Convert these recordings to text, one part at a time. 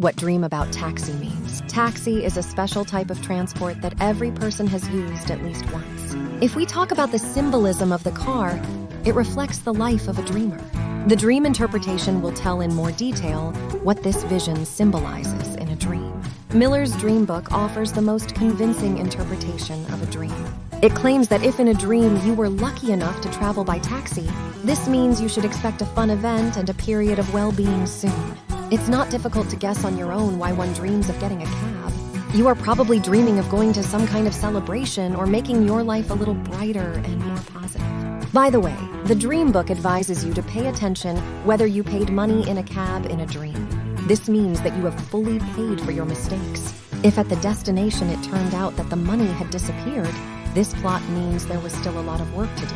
What dream about taxi means. Taxi is a special type of transport that every person has used at least once. If we talk about the symbolism of the car, it reflects the life of a dreamer. The dream interpretation will tell in more detail what this vision symbolizes in a dream. Miller's dream book offers the most convincing interpretation of a dream. It claims that if in a dream you were lucky enough to travel by taxi, this means you should expect a fun event and a period of well-being soon. It's not difficult to guess on your own why one dreams of getting a cab. You are probably dreaming of going to some kind of celebration or making your life a little brighter and more positive. By the way, the dream book advises you to pay attention whether you paid money in a cab in a dream. This means that you have fully paid for your mistakes. If at the destination it turned out that the money had disappeared, this plot means there was still a lot of work to do.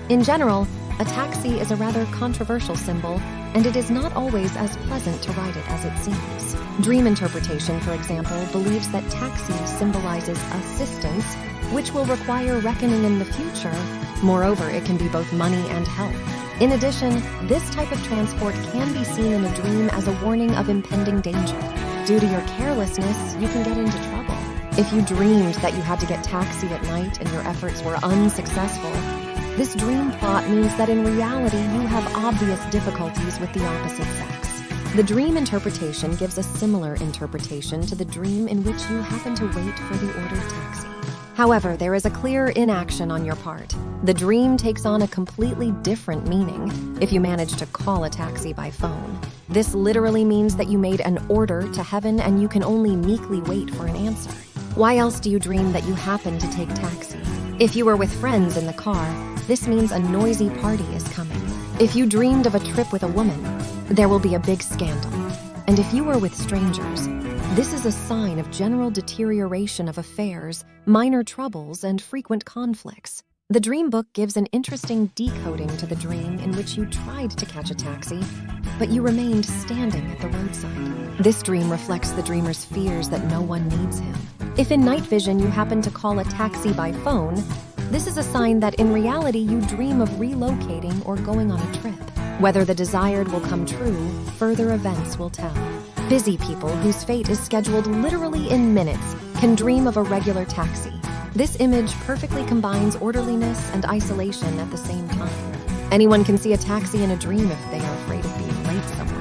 In general, a taxi is a rather controversial symbol, and it is not always as pleasant to write it as it seems. Dream interpretation, for example, believes that taxi symbolizes assistance, which will require reckoning in the future. Moreover, it can be both money and help. In addition, this type of transport can be seen in a dream as a warning of impending danger. Due to your carelessness, you can get into trouble. If you dreamed that you had to get taxi at night and your efforts were unsuccessful, this dream plot means that in reality you have obvious difficulties with the opposite sex. The dream interpretation gives a similar interpretation to the dream in which you happen to wait for the ordered taxi. However, there is a clear inaction on your part. The dream takes on a completely different meaning if you manage to call a taxi by phone. This literally means that you made an order to heaven and you can only meekly wait for an answer. Why else do you dream that you happen to take taxi? If you were with friends in the car, this means a noisy party is coming. If you dreamed of a trip with a woman, there will be a big scandal. And if you were with strangers, this is a sign of general deterioration of affairs, minor troubles, and frequent conflicts. The dream book gives an interesting decoding to the dream in which you tried to catch a taxi, but you remained standing at the roadside. This dream reflects the dreamer's fears that no one needs him. If in night vision you happen to call a taxi by phone, this is a sign that in reality you dream of relocating or going on a trip. Whether the desired will come true, further events will tell. Busy people whose fate is scheduled literally in minutes can dream of a regular taxi. This image perfectly combines orderliness and isolation at the same time. Anyone can see a taxi in a dream if they are afraid of being late somewhere.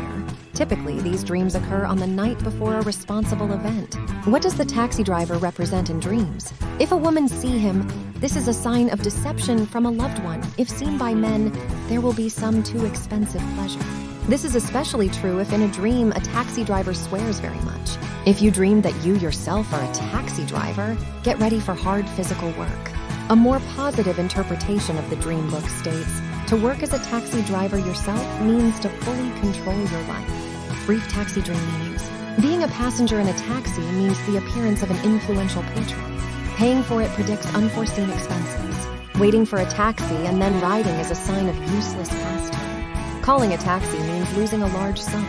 Typically, these dreams occur on the night before a responsible event. What does the taxi driver represent in dreams? If a woman sees him, this is a sign of deception from a loved one. If seen by men, there will be some too expensive pleasure. This is especially true if in a dream a taxi driver swears very much. If you dream that you yourself are a taxi driver, get ready for hard physical work. A more positive interpretation of the dream book states, to work as a taxi driver yourself means to fully control your life. Brief taxi dream meanings. Being a passenger in a taxi means the appearance of an influential patron. Paying for it predicts unforeseen expenses. Waiting for a taxi and then riding is a sign of useless pastime. Calling a taxi means losing a large sum.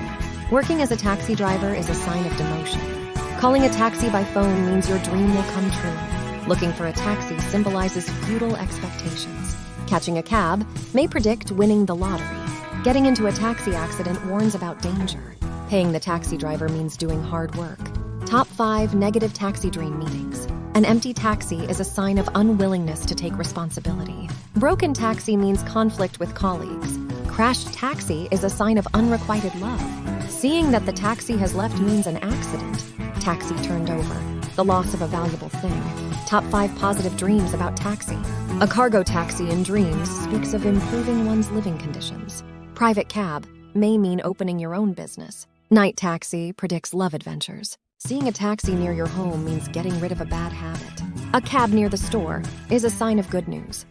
Working as a taxi driver is a sign of demotion. Calling a taxi by phone means your dream will come true. Looking for a taxi symbolizes futile expectations. Catching a cab may predict winning the lottery. Getting into a taxi accident warns about danger. Paying the taxi driver means doing hard work. Top 5 negative taxi dream meanings. An empty taxi is a sign of unwillingness to take responsibility. Broken taxi means conflict with colleagues. Crashed taxi is a sign of unrequited love. Seeing that the taxi has left means an accident. Taxi turned over. The loss of a valuable thing. Top 5 positive dreams about taxi. A cargo taxi in dreams speaks of improving one's living conditions. Private cab may mean opening your own business. Night taxi predicts love adventures. Seeing a taxi near your home means getting rid of a bad habit. A cab near the store is a sign of good news.